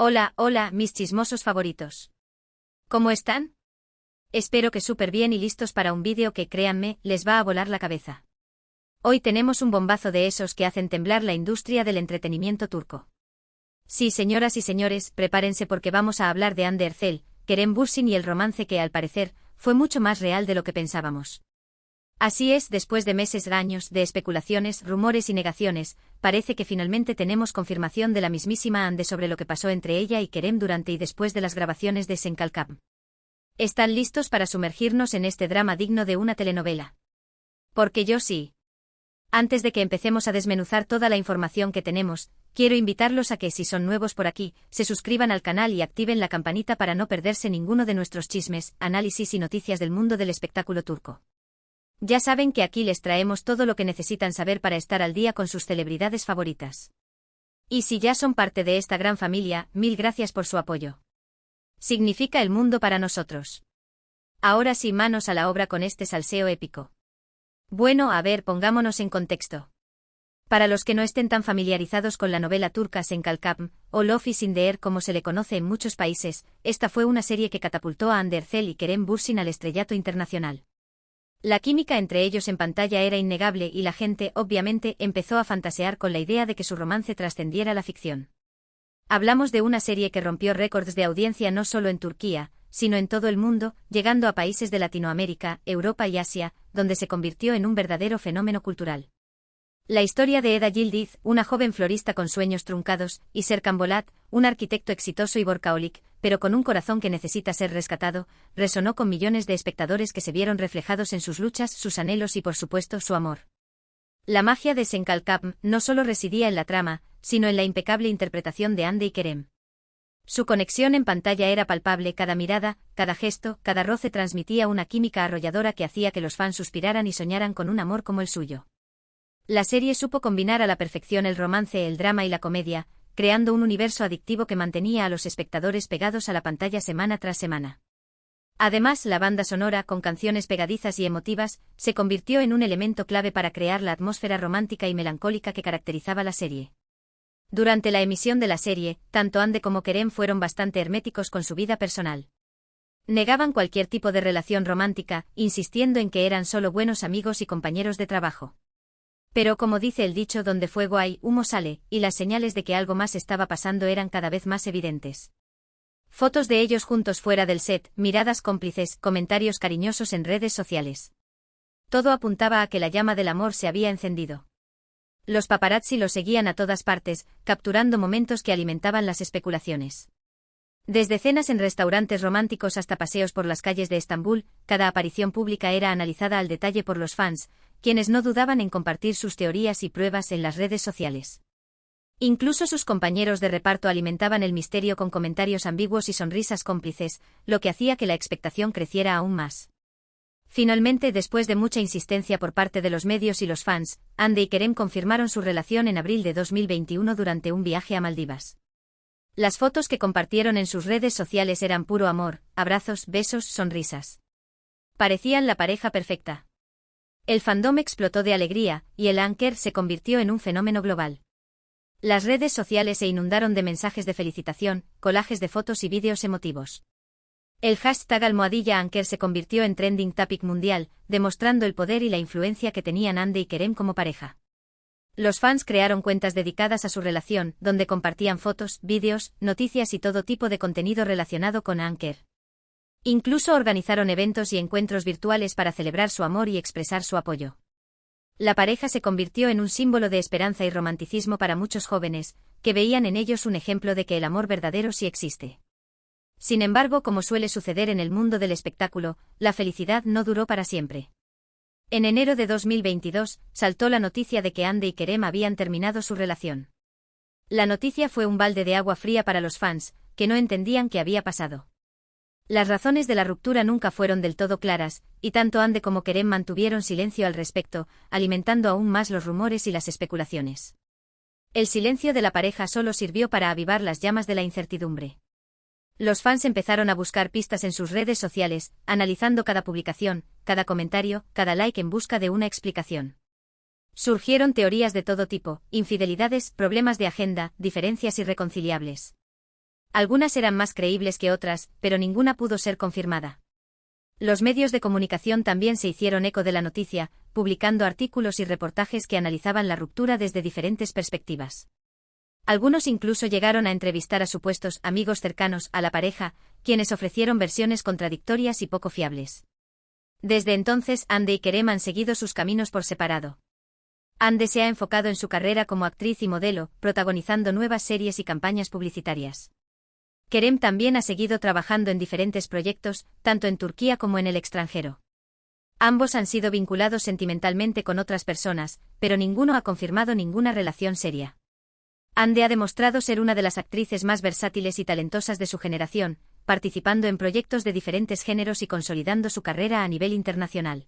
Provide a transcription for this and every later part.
Hola, hola, mis chismosos favoritos. ¿Cómo están? Espero que súper bien y listos para un vídeo que, créanme, les va a volar la cabeza. Hoy tenemos un bombazo de esos que hacen temblar la industria del entretenimiento turco. Sí, señoras y señores, prepárense porque vamos a hablar de Hande Erçel, Kerem Bürsin y el romance que, al parecer, fue mucho más real de lo que pensábamos. Así es, después de meses, años, de especulaciones, rumores y negaciones, parece que finalmente tenemos confirmación de la mismísima Hande sobre lo que pasó entre ella y Kerem durante y después de las grabaciones de Sen Kalkam. ¿Están listos para sumergirnos en este drama digno de una telenovela? Porque yo sí. Antes de que empecemos a desmenuzar toda la información que tenemos, quiero invitarlos a que, si son nuevos por aquí, se suscriban al canal y activen la campanita para no perderse ninguno de nuestros chismes, análisis y noticias del mundo del espectáculo turco. Ya saben que aquí les traemos todo lo que necesitan saber para estar al día con sus celebridades favoritas. Y si ya son parte de esta gran familia, mil gracias por su apoyo. Significa el mundo para nosotros. Ahora sí, manos a la obra con este salseo épico. Bueno, a ver, pongámonos en contexto. Para los que no estén tan familiarizados con la novela turca Sen Kalkam, o Love is in the Air como se le conoce en muchos países, esta fue una serie que catapultó a Hande Erçel y Kerem Bürsin al estrellato internacional. La química entre ellos en pantalla era innegable y la gente, obviamente, empezó a fantasear con la idea de que su romance trascendiera la ficción. Hablamos de una serie que rompió récords de audiencia no solo en Turquía, sino en todo el mundo, llegando a países de Latinoamérica, Europa y Asia, donde se convirtió en un verdadero fenómeno cultural. La historia de Eda Yildiz, una joven florista con sueños truncados, y Serkan Bolat, un arquitecto exitoso y workaholic, pero con un corazón que necesita ser rescatado, resonó con millones de espectadores que se vieron reflejados en sus luchas, sus anhelos y por supuesto su amor. La magia de Sen Kalkam no solo residía en la trama, sino en la impecable interpretación de Hande y Kerem. Su conexión en pantalla era palpable, cada mirada, cada gesto, cada roce transmitía una química arrolladora que hacía que los fans suspiraran y soñaran con un amor como el suyo. La serie supo combinar a la perfección el romance, el drama y la comedia, creando un universo adictivo que mantenía a los espectadores pegados a la pantalla semana tras semana. Además, la banda sonora, con canciones pegadizas y emotivas, se convirtió en un elemento clave para crear la atmósfera romántica y melancólica que caracterizaba la serie. Durante la emisión de la serie, tanto Hande como Kerem fueron bastante herméticos con su vida personal. Negaban cualquier tipo de relación romántica, insistiendo en que eran solo buenos amigos y compañeros de trabajo. Pero como dice el dicho, donde fuego hay, humo sale, y las señales de que algo más estaba pasando eran cada vez más evidentes. Fotos de ellos juntos fuera del set, miradas cómplices, comentarios cariñosos en redes sociales. Todo apuntaba a que la llama del amor se había encendido. Los paparazzi lo seguían a todas partes, capturando momentos que alimentaban las especulaciones. Desde cenas en restaurantes románticos hasta paseos por las calles de Estambul, cada aparición pública era analizada al detalle por los fans, quienes no dudaban en compartir sus teorías y pruebas en las redes sociales. Incluso sus compañeros de reparto alimentaban el misterio con comentarios ambiguos y sonrisas cómplices, lo que hacía que la expectación creciera aún más. Finalmente, después de mucha insistencia por parte de los medios y los fans, Hande y Kerem confirmaron su relación en abril de 2021 durante un viaje a Maldivas. Las fotos que compartieron en sus redes sociales eran puro amor, abrazos, besos, sonrisas. Parecían la pareja perfecta. El fandom explotó de alegría, y el Anker se convirtió en un fenómeno global. Las redes sociales se inundaron de mensajes de felicitación, collages de fotos y vídeos emotivos. El hashtag #Anker se convirtió en trending topic mundial, demostrando el poder y la influencia que tenían Hande y Kerem como pareja. Los fans crearon cuentas dedicadas a su relación, donde compartían fotos, vídeos, noticias y todo tipo de contenido relacionado con Anker. Incluso organizaron eventos y encuentros virtuales para celebrar su amor y expresar su apoyo. La pareja se convirtió en un símbolo de esperanza y romanticismo para muchos jóvenes, que veían en ellos un ejemplo de que el amor verdadero sí existe. Sin embargo, como suele suceder en el mundo del espectáculo, la felicidad no duró para siempre. En enero de 2022, saltó la noticia de que Hande y Kerem habían terminado su relación. La noticia fue un balde de agua fría para los fans, que no entendían qué había pasado. Las razones de la ruptura nunca fueron del todo claras, y tanto Hande como Kerem mantuvieron silencio al respecto, alimentando aún más los rumores y las especulaciones. El silencio de la pareja solo sirvió para avivar las llamas de la incertidumbre. Los fans empezaron a buscar pistas en sus redes sociales, analizando cada publicación, cada comentario, cada like en busca de una explicación. Surgieron teorías de todo tipo, infidelidades, problemas de agenda, diferencias irreconciliables. Algunas eran más creíbles que otras, pero ninguna pudo ser confirmada. Los medios de comunicación también se hicieron eco de la noticia, publicando artículos y reportajes que analizaban la ruptura desde diferentes perspectivas. Algunos incluso llegaron a entrevistar a supuestos amigos cercanos a la pareja, quienes ofrecieron versiones contradictorias y poco fiables. Desde entonces, Hande y Kerem han seguido sus caminos por separado. Hande se ha enfocado en su carrera como actriz y modelo, protagonizando nuevas series y campañas publicitarias. Kerem también ha seguido trabajando en diferentes proyectos, tanto en Turquía como en el extranjero. Ambos han sido vinculados sentimentalmente con otras personas, pero ninguno ha confirmado ninguna relación seria. Hande ha demostrado ser una de las actrices más versátiles y talentosas de su generación, participando en proyectos de diferentes géneros y consolidando su carrera a nivel internacional.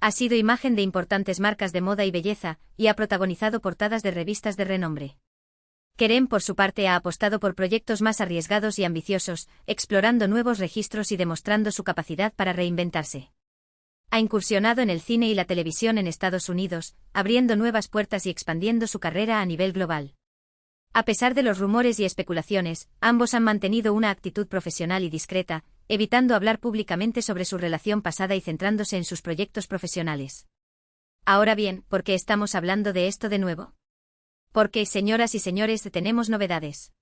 Ha sido imagen de importantes marcas de moda y belleza, y ha protagonizado portadas de revistas de renombre. Kerem, por su parte, ha apostado por proyectos más arriesgados y ambiciosos, explorando nuevos registros y demostrando su capacidad para reinventarse. Ha incursionado en el cine y la televisión en Estados Unidos, abriendo nuevas puertas y expandiendo su carrera a nivel global. A pesar de los rumores y especulaciones, ambos han mantenido una actitud profesional y discreta, evitando hablar públicamente sobre su relación pasada y centrándose en sus proyectos profesionales. Ahora bien, ¿por qué estamos hablando de esto de nuevo? Porque, señoras y señores, tenemos novedades.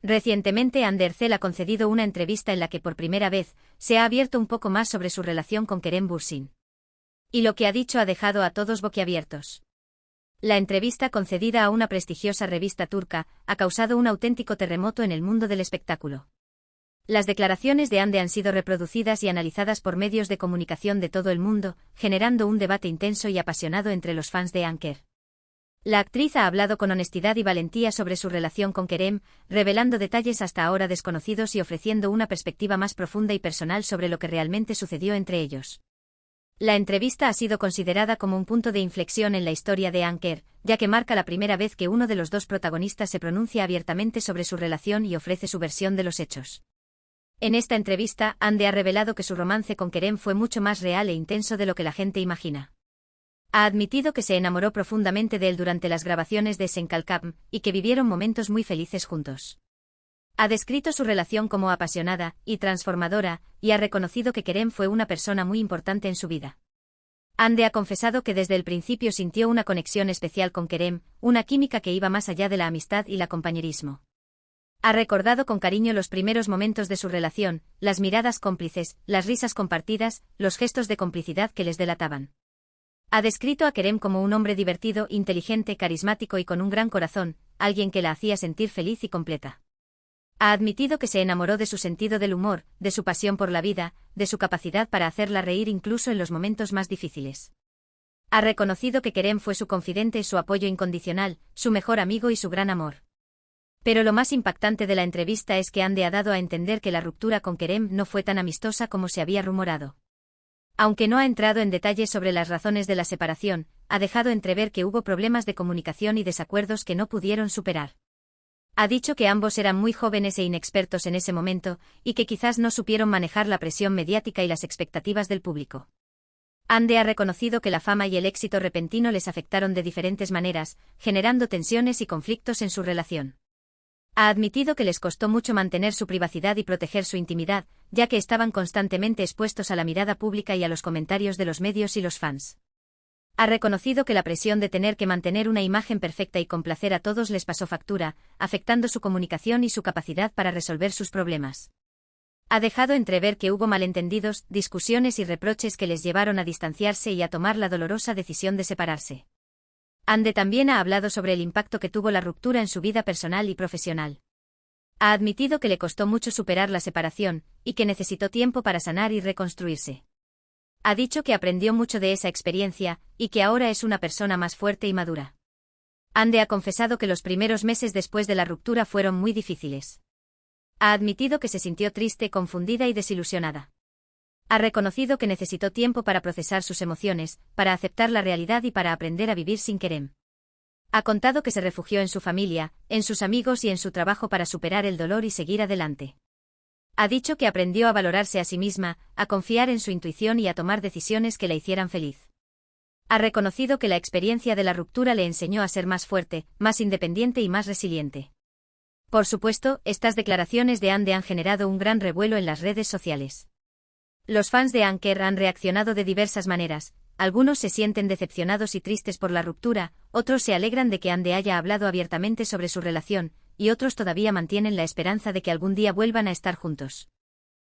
Recientemente Hande Erçel ha concedido una entrevista en la que por primera vez se ha abierto un poco más sobre su relación con Kerem Bürsin. Y lo que ha dicho ha dejado a todos boquiabiertos. La entrevista, concedida a una prestigiosa revista turca, ha causado un auténtico terremoto en el mundo del espectáculo. Las declaraciones de Hande han sido reproducidas y analizadas por medios de comunicación de todo el mundo, generando un debate intenso y apasionado entre los fans de Anker. La actriz ha hablado con honestidad y valentía sobre su relación con Kerem, revelando detalles hasta ahora desconocidos y ofreciendo una perspectiva más profunda y personal sobre lo que realmente sucedió entre ellos. La entrevista ha sido considerada como un punto de inflexión en la historia de Anker, ya que marca la primera vez que uno de los dos protagonistas se pronuncia abiertamente sobre su relación y ofrece su versión de los hechos. En esta entrevista, Hande ha revelado que su romance con Kerem fue mucho más real e intenso de lo que la gente imagina. Ha admitido que se enamoró profundamente de él durante las grabaciones de Senkalkam y que vivieron momentos muy felices juntos. Ha descrito su relación como apasionada y transformadora, y ha reconocido que Kerem fue una persona muy importante en su vida. Hande ha confesado que desde el principio sintió una conexión especial con Kerem, una química que iba más allá de la amistad y la compañerismo. Ha recordado con cariño los primeros momentos de su relación, las miradas cómplices, las risas compartidas, los gestos de complicidad que les delataban. Ha descrito a Kerem como un hombre divertido, inteligente, carismático y con un gran corazón, alguien que la hacía sentir feliz y completa. Ha admitido que se enamoró de su sentido del humor, de su pasión por la vida, de su capacidad para hacerla reír incluso en los momentos más difíciles. Ha reconocido que Kerem fue su confidente, su apoyo incondicional, su mejor amigo y su gran amor. Pero lo más impactante de la entrevista es que Hande ha dado a entender que la ruptura con Kerem no fue tan amistosa como se había rumorado. Aunque no ha entrado en detalles sobre las razones de la separación, ha dejado entrever que hubo problemas de comunicación y desacuerdos que no pudieron superar. Ha dicho que ambos eran muy jóvenes e inexpertos en ese momento, y que quizás no supieron manejar la presión mediática y las expectativas del público. Hande ha reconocido que la fama y el éxito repentino les afectaron de diferentes maneras, generando tensiones y conflictos en su relación. Ha admitido que les costó mucho mantener su privacidad y proteger su intimidad, ya que estaban constantemente expuestos a la mirada pública y a los comentarios de los medios y los fans. Ha reconocido que la presión de tener que mantener una imagen perfecta y complacer a todos les pasó factura, afectando su comunicación y su capacidad para resolver sus problemas. Ha dejado entrever que hubo malentendidos, discusiones y reproches que les llevaron a distanciarse y a tomar la dolorosa decisión de separarse. Hande también ha hablado sobre el impacto que tuvo la ruptura en su vida personal y profesional. Ha admitido que le costó mucho superar la separación, y que necesitó tiempo para sanar y reconstruirse. Ha dicho que aprendió mucho de esa experiencia, y que ahora es una persona más fuerte y madura. Hande ha confesado que los primeros meses después de la ruptura fueron muy difíciles. Ha admitido que se sintió triste, confundida y desilusionada. Ha reconocido que necesitó tiempo para procesar sus emociones, para aceptar la realidad y para aprender a vivir sin Kerem. Ha contado que se refugió en su familia, en sus amigos y en su trabajo para superar el dolor y seguir adelante. Ha dicho que aprendió a valorarse a sí misma, a confiar en su intuición y a tomar decisiones que la hicieran feliz. Ha reconocido que la experiencia de la ruptura le enseñó a ser más fuerte, más independiente y más resiliente. Por supuesto, estas declaraciones de Ande han generado un gran revuelo en las redes sociales. Los fans de Anker han reaccionado de diversas maneras. Algunos se sienten decepcionados y tristes por la ruptura, otros se alegran de que Ande haya hablado abiertamente sobre su relación, y otros todavía mantienen la esperanza de que algún día vuelvan a estar juntos.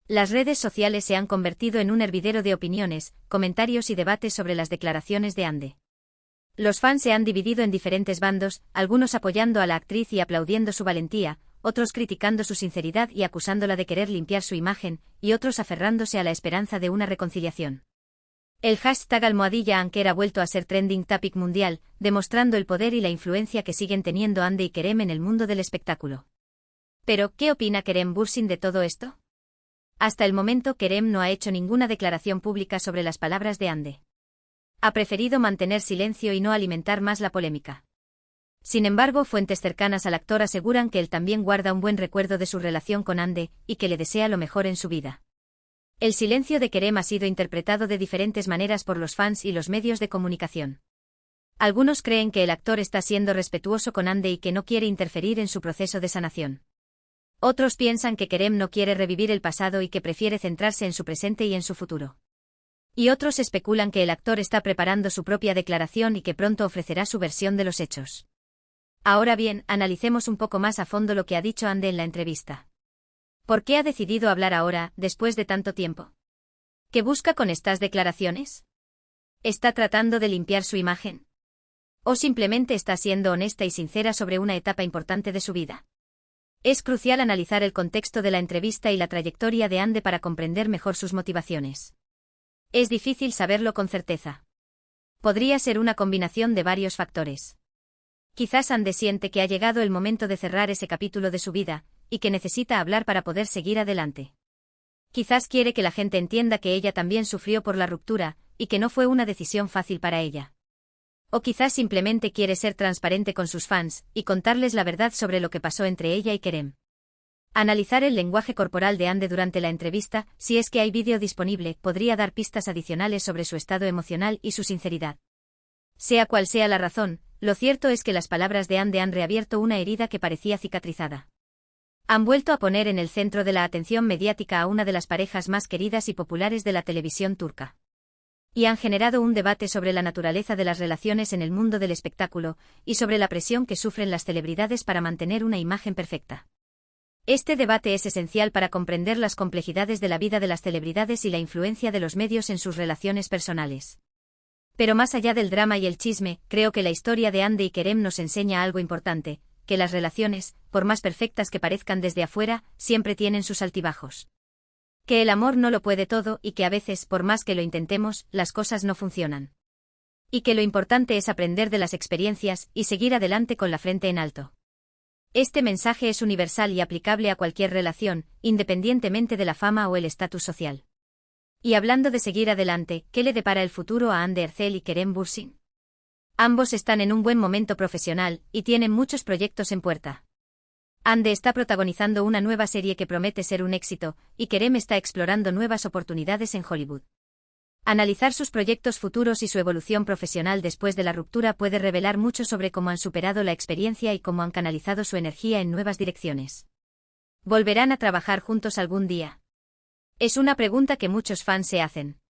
Las redes sociales se han convertido en un hervidero de opiniones, comentarios y debates sobre las declaraciones de Ande. Los fans se han dividido en diferentes bandos, algunos apoyando a la actriz y aplaudiendo su valentía, otros criticando su sinceridad y acusándola de querer limpiar su imagen, y otros aferrándose a la esperanza de una reconciliación. El hashtag #Anker ha vuelto a ser trending topic mundial, demostrando el poder y la influencia que siguen teniendo Ande y Kerem en el mundo del espectáculo. Pero, ¿qué opina Kerem Bürsin de todo esto? Hasta el momento Kerem no ha hecho ninguna declaración pública sobre las palabras de Ande. Ha preferido mantener silencio y no alimentar más la polémica. Sin embargo, fuentes cercanas al actor aseguran que él también guarda un buen recuerdo de su relación con Ande, y que le desea lo mejor en su vida. El silencio de Kerem ha sido interpretado de diferentes maneras por los fans y los medios de comunicación. Algunos creen que el actor está siendo respetuoso con Ande y que no quiere interferir en su proceso de sanación. Otros piensan que Kerem no quiere revivir el pasado y que prefiere centrarse en su presente y en su futuro. Y otros especulan que el actor está preparando su propia declaración y que pronto ofrecerá su versión de los hechos. Ahora bien, analicemos un poco más a fondo lo que ha dicho Ande en la entrevista. ¿Por qué ha decidido hablar ahora, después de tanto tiempo? ¿Qué busca con estas declaraciones? ¿Está tratando de limpiar su imagen? ¿O simplemente está siendo honesta y sincera sobre una etapa importante de su vida? Es crucial analizar el contexto de la entrevista y la trayectoria de Ande para comprender mejor sus motivaciones. Es difícil saberlo con certeza. Podría ser una combinación de varios factores. Quizás Ande siente que ha llegado el momento de cerrar ese capítulo de su vida, y que necesita hablar para poder seguir adelante. Quizás quiere que la gente entienda que ella también sufrió por la ruptura, y que no fue una decisión fácil para ella. O quizás simplemente quiere ser transparente con sus fans, y contarles la verdad sobre lo que pasó entre ella y Kerem. Analizar el lenguaje corporal de Ande durante la entrevista, si es que hay vídeo disponible, podría dar pistas adicionales sobre su estado emocional y su sinceridad. Sea cual sea la razón, lo cierto es que las palabras de Ande han reabierto una herida que parecía cicatrizada. Han vuelto a poner en el centro de la atención mediática a una de las parejas más queridas y populares de la televisión turca. Y han generado un debate sobre la naturaleza de las relaciones en el mundo del espectáculo, y sobre la presión que sufren las celebridades para mantener una imagen perfecta. Este debate es esencial para comprender las complejidades de la vida de las celebridades y la influencia de los medios en sus relaciones personales. Pero más allá del drama y el chisme, creo que la historia de Ande y Kerem nos enseña algo importante, que las relaciones, por más perfectas que parezcan desde afuera, siempre tienen sus altibajos. Que el amor no lo puede todo y que a veces, por más que lo intentemos, las cosas no funcionan. Y que lo importante es aprender de las experiencias y seguir adelante con la frente en alto. Este mensaje es universal y aplicable a cualquier relación, independientemente de la fama o el estatus social. Y hablando de seguir adelante, ¿qué le depara el futuro a Ande Erçel y Kerem Bürsin? Ambos están en un buen momento profesional y tienen muchos proyectos en puerta. Ande está protagonizando una nueva serie que promete ser un éxito, y Kerem está explorando nuevas oportunidades en Hollywood. Analizar sus proyectos futuros y su evolución profesional después de la ruptura puede revelar mucho sobre cómo han superado la experiencia y cómo han canalizado su energía en nuevas direcciones. ¿Volverán a trabajar juntos algún día? Es una pregunta que muchos fans se hacen.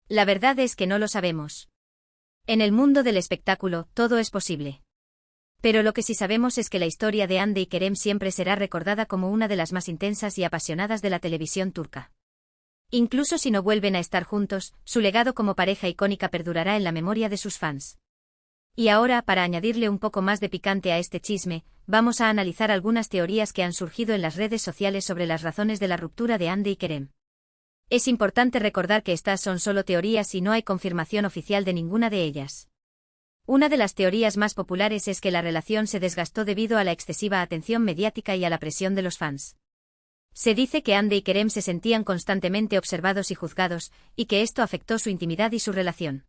La verdad es que no lo sabemos. En el mundo del espectáculo, todo es posible. Pero lo que sí sabemos es que la historia de Ande y Kerem siempre será recordada como una de las más intensas y apasionadas de la televisión turca. Incluso si no vuelven a estar juntos, su legado como pareja icónica perdurará en la memoria de sus fans. Y ahora, para añadirle un poco más de picante a este chisme, vamos a analizar algunas teorías que han surgido en las redes sociales sobre las razones de la ruptura de Ande y Kerem. Es importante recordar que estas son solo teorías y no hay confirmación oficial de ninguna de ellas. Una de las teorías más populares es que la relación se desgastó debido a la excesiva atención mediática y a la presión de los fans. Se dice que Ande y Kerem se sentían constantemente observados y juzgados, y que esto afectó su intimidad y su relación.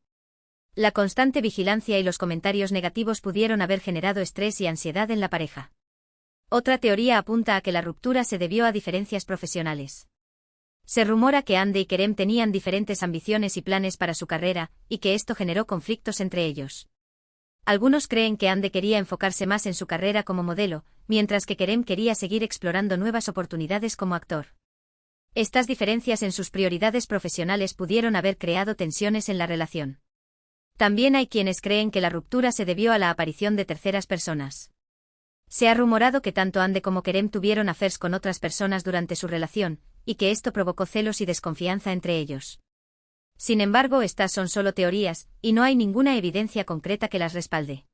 La constante vigilancia y los comentarios negativos pudieron haber generado estrés y ansiedad en la pareja. Otra teoría apunta a que la ruptura se debió a diferencias profesionales. Se rumora que Ande y Kerem tenían diferentes ambiciones y planes para su carrera, y que esto generó conflictos entre ellos. Algunos creen que Ande quería enfocarse más en su carrera como modelo, mientras que Kerem quería seguir explorando nuevas oportunidades como actor. Estas diferencias en sus prioridades profesionales pudieron haber creado tensiones en la relación. También hay quienes creen que la ruptura se debió a la aparición de terceras personas. Se ha rumorado que tanto Ande como Kerem tuvieron affairs con otras personas durante su relación, y que esto provocó celos y desconfianza entre ellos. Sin embargo, estas son solo teorías, y no hay ninguna evidencia concreta que las respalde.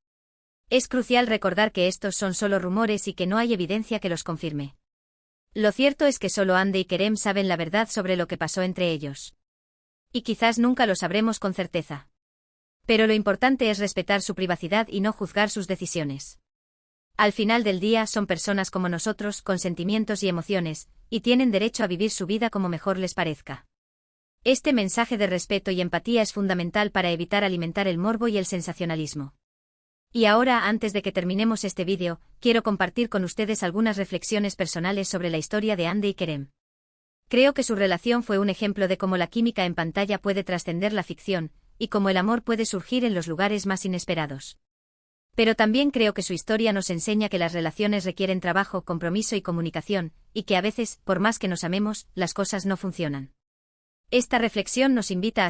Es crucial recordar que estos son solo rumores y que no hay evidencia que los confirme. Lo cierto es que solo Ande y Kerem saben la verdad sobre lo que pasó entre ellos. Y quizás nunca lo sabremos con certeza. Pero lo importante es respetar su privacidad y no juzgar sus decisiones. Al final del día son personas como nosotros, con sentimientos y emociones, y tienen derecho a vivir su vida como mejor les parezca. Este mensaje de respeto y empatía es fundamental para evitar alimentar el morbo y el sensacionalismo. Y ahora, antes de que terminemos este vídeo, quiero compartir con ustedes algunas reflexiones personales sobre la historia de Ande y Kerem. Creo que su relación fue un ejemplo de cómo la química en pantalla puede trascender la ficción, y cómo el amor puede surgir en los lugares más inesperados. Pero también creo que su historia nos enseña que las relaciones requieren trabajo, compromiso y comunicación, y que a veces, por más que nos amemos, las cosas no funcionan. Esta reflexión nos invita a